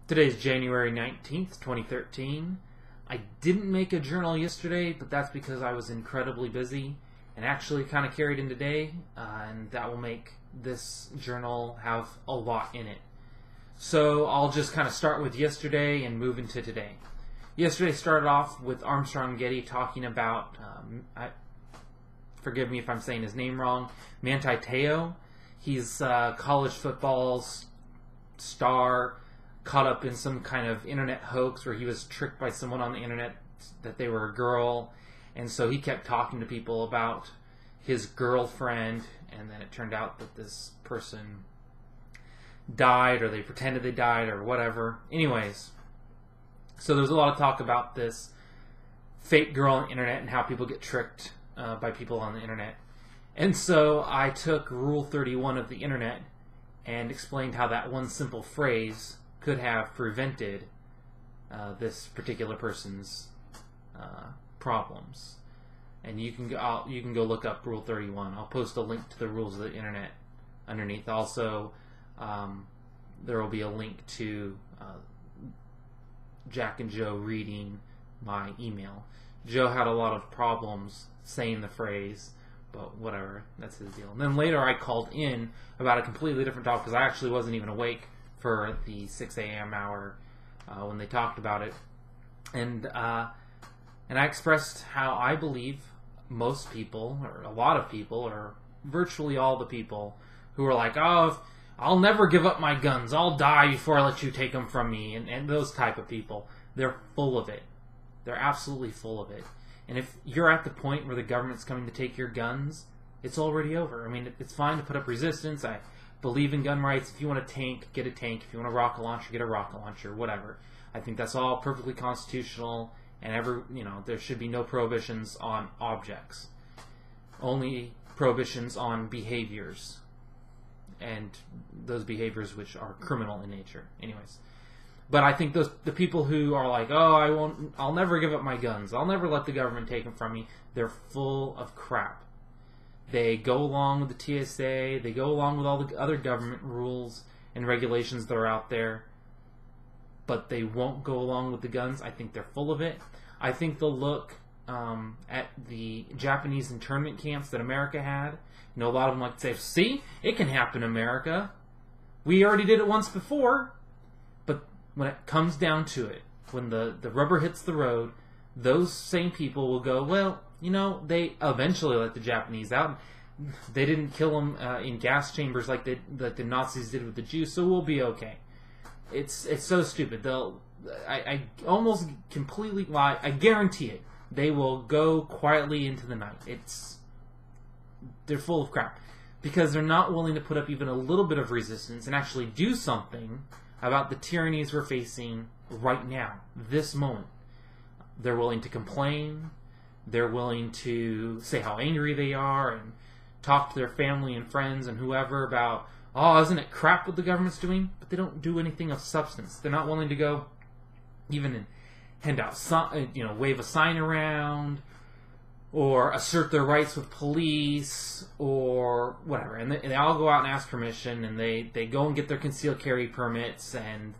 Today's January 19th, 2013. I didn't make a journal yesterday, but that's because I was incredibly busy and actually kind of carried in today, and that will make this journal have a lot in it. So I'll just kind of start with yesterday and move into today. Yesterday started off with Armstrong&Getty talking about, forgive me if I'm saying his name wrong, Manti. He's college football's star, caught up in some kind of internet hoax where he was tricked by someone on the internet that they were a girl, and so he kept talking to people about his girlfriend, and then it turned out that this person died, or they pretended they died, or whatever. Anyways, so there's a lot of talk about this fake girl on the internet and how people get tricked by people on the internet. And so I took Rule 31 of the internet and explained how that one simple phrase could have prevented this particular person's problems. And you can go look up Rule 31. I'll post a link to the rules of the internet underneath. Also, there will be a link to Jack and Joe reading my email. Joe had a lot of problems saying the phrase, but whatever, that's his deal. And then later I called in about a completely different topic because I actually wasn't even awake for the 6 a.m. hour when they talked about it. And I expressed how I believe most people, or a lot of people, or virtually all the people who are like, oh, I'll never give up my guns, I'll die before I let you take them from me, and those type of people, they're full of it. They're absolutely full of it. And if you're at the point where the government's coming to take your guns, it's already over. I mean, it's fine to put up resistance. I believe in gun rights. If you want a tank, get a tank. If you want a rocket launcher, get a rocket launcher, whatever. I think that's all perfectly constitutional, and there should be no prohibitions on objects. Only prohibitions on behaviors, and those behaviors which are criminal in nature. Anyways. But I think the people who are like, oh, I'll never give up my guns, I'll never let the government take them from me, they're full of crap. They go along with the TSA, they go along with all the other government rules and regulations that are out there, but they won't go along with the guns. I think they're full of it. I think they'll look at the Japanese internment camps that America had. A lot of them like to say, see, it can happen in America. We already did it once before. When it comes down to it, when the rubber hits the road, those same people will go, well, they eventually let the Japanese out. They didn't kill them in gas chambers like the Nazis did with the Jews, so we'll be okay. It's so stupid. I almost completely lie. I guarantee it. They will go quietly into the night. They're full of crap because they're not willing to put up even a little bit of resistance and actually do something about the tyrannies we're facing right now, this moment. They're willing to complain. They're willing to say how angry they are and talk to their family and friends and whoever about, oh, isn't it crap what the government's doing? But they don't do anything of substance. They're not willing to go even and hand out, wave a sign around or assert their rights with police or whatever. And they all go out and ask permission, and they go and get their concealed carry permits and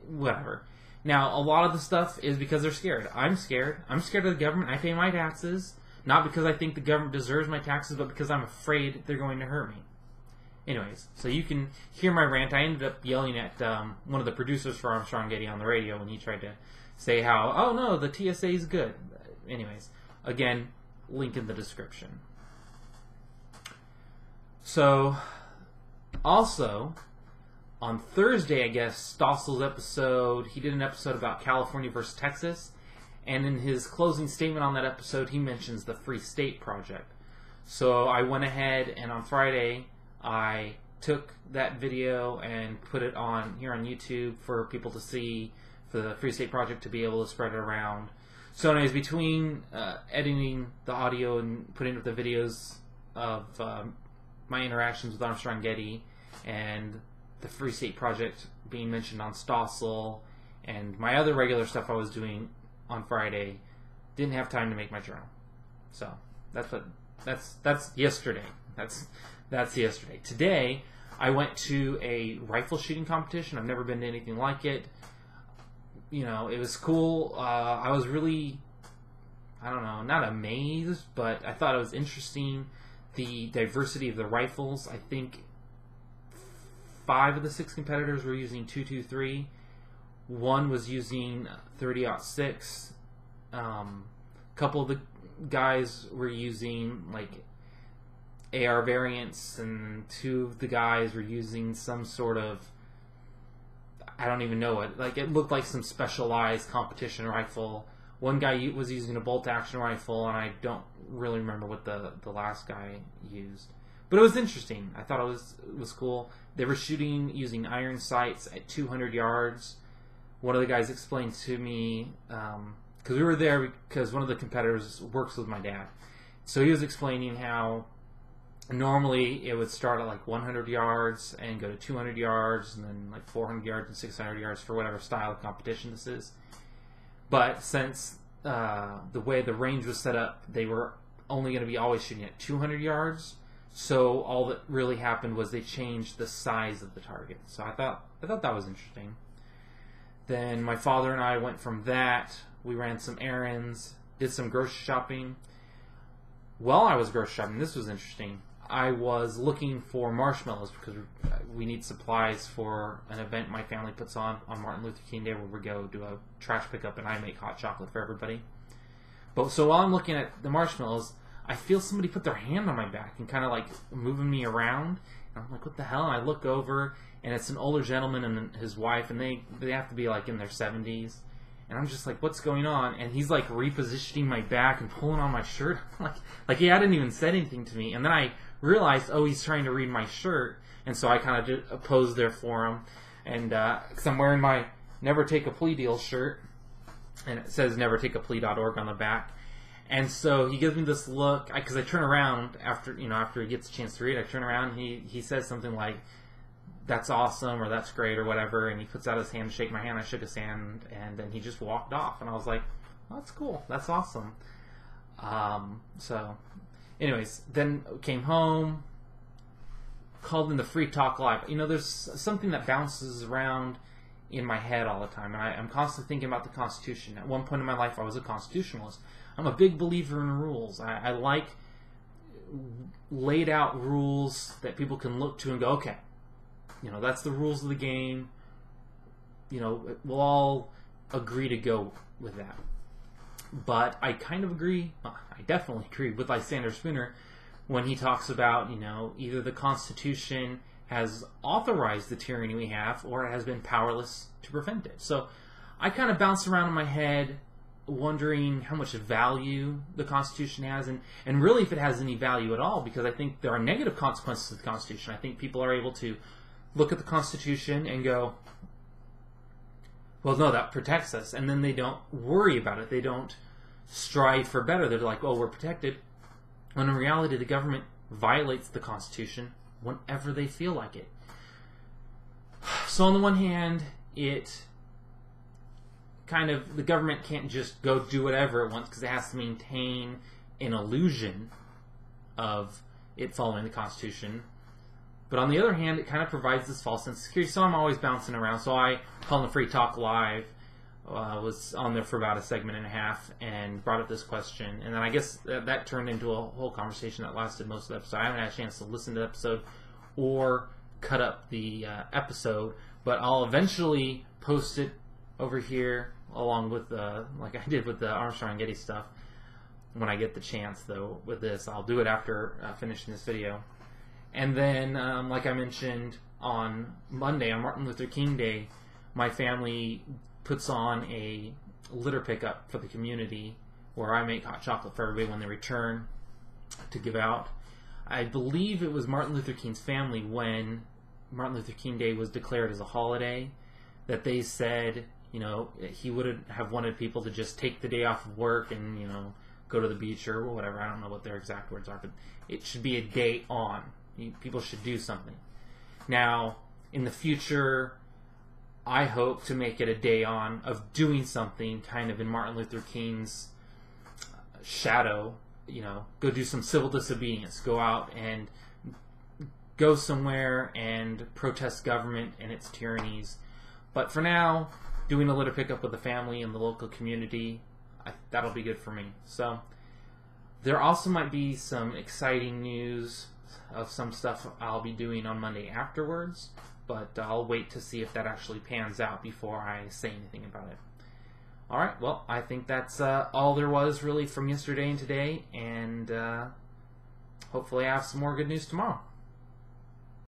whatever. Now, a lot of the stuff is because they're scared. I'm scared. I'm scared of the government. I pay my taxes, not because I think the government deserves my taxes, but because I'm afraid they're going to hurt me. Anyways, so you can hear my rant. I ended up yelling at one of the producers for Armstrong&Getty on the radio when he tried to say how, oh no, the TSA is good. Anyways, again, link in the description. So, also, on Thursday, I guess, Stossel's episode, he did an episode about California versus Texas, and in his closing statement on that episode, he mentions the Free State Project. So I went ahead, and on Friday, I took that video and put it on here on YouTube for people to see, for the Free State Project to be able to spread it around. So anyways, between editing the audio and putting up the videos of my interactions with Armstrong&Getty and the Free State Project being mentioned on Stossel and my other regular stuff I was doing on Friday, didn't have time to make my journal. So that's yesterday. That's yesterday. Today I went to a rifle shooting competition. I've never been to anything like it. you know, it was cool. I was really, I don't know, not amazed, but I thought it was interesting, the diversity of the rifles. I think 5 of the 6 competitors were using 223. One was using 30-06. A couple of the guys were using like AR variants, and 2 of the guys were using some sort of, I don't even know what, like it looked like some specialized competition rifle. One guy was using a bolt action rifle, and I don't really remember what the last guy used. But it was interesting. I thought it was cool. They were shooting using iron sights at 200 yards. One of the guys explained to me, because we were there because one of the competitors works with my dad. So he was explaining how normally it would start at like 100 yards and go to 200 yards and then like 400 yards and 600 yards for whatever style of competition this is. But since the way the range was set up, they were only going to be always shooting at 200 yards. So all that really happened was they changed the size of the target. So I thought that was interesting. Then my father and I went from that. We ran some errands, did some grocery shopping. While I was grocery shopping, this was interesting. I was looking for marshmallows because we need supplies for an event my family puts on Martin Luther King Day, where we go do a trash pickup and I make hot chocolate for everybody. But so while I'm looking at the marshmallows, I feel somebody put their hand on my back and kind of like moving me around. And I'm like, what the hell? And I look over, and it's an older gentleman and his wife, and they have to be like in their 70s. And I'm just like, what's going on? And he's like repositioning my back and pulling on my shirt. like he hadn't even said anything to me. And then I realized, oh, he's trying to read my shirt. And so I kind of just posed there for him. And because I'm wearing my Never Take a Plea Deal shirt, and it says nevertakeaplea.org on the back. And so he gives me this look, because I turn around after he gets a chance to read. I turn around, and he says something like, "That's awesome," or "That's great," or whatever. And he puts out his hand to shake my hand. I shook his hand, and then he just walked off. And I was like, oh, "That's cool. That's awesome." So, anyways, then came home, called in the Free Talk Live. You know, there's something that bounces around in my head all the time, and I'm constantly thinking about the Constitution. At one point in my life, I was a constitutionalist. I'm a big believer in rules. I like laid out rules that people can look to and go, okay, you know, that's the rules of the game. You know, we'll all agree to go with that. But I kind of agree, I definitely agree with Lysander Spooner when he talks about, you know, either the Constitution has authorized the tyranny we have, or it has been powerless to prevent it. So I kind of bounce around in my head wondering how much value the Constitution has, and really if it has any value at all, because I think there are negative consequences of the Constitution. I think people are able to look at the Constitution and go, well, no, that protects us, and then they don't worry about it. They don't strive for better. They're like, oh, we're protected, when in reality the government violates the Constitution whenever they feel like it. So on the one hand, the government can't just go do whatever it wants, because it has to maintain an illusion of it following the Constitution. But on the other hand, it kind of provides this false sense of security. So I'm always bouncing around. So I called the Free Talk Live, was on there for about a segment and a half, and brought up this question. And then I guess that turned into a whole conversation that lasted most of the episode. I haven't had a chance to listen to the episode or cut up the episode, but I'll eventually post it over here along with like I did with the Armstrong&Getty stuff when I get the chance. Though with this, I'll do it after finishing this video. And then, like I mentioned, on Monday, on Martin Luther King Day, my family puts on a litter pickup for the community where I make hot chocolate for everybody when they return to give out. I believe it was Martin Luther King's family, when Martin Luther King Day was declared as a holiday, that they said, you know, he would have wanted people to just take the day off of work and, you know, go to the beach or whatever. I don't know what their exact words are, but it should be a day on. People should do something. Now, in the future, I hope to make it a day on of doing something kind of in Martin Luther King's shadow. You know, go do some civil disobedience. Go out and go somewhere and protest government and its tyrannies. But for now, doing a litter pickup with the family in the local community, that'll be good for me. So there also might be some exciting news of some stuff I'll be doing on Monday afterwards, but I'll wait to see if that actually pans out before I say anything about it. Alright, well, I think that's all there was really from yesterday and today, and hopefully I have some more good news tomorrow.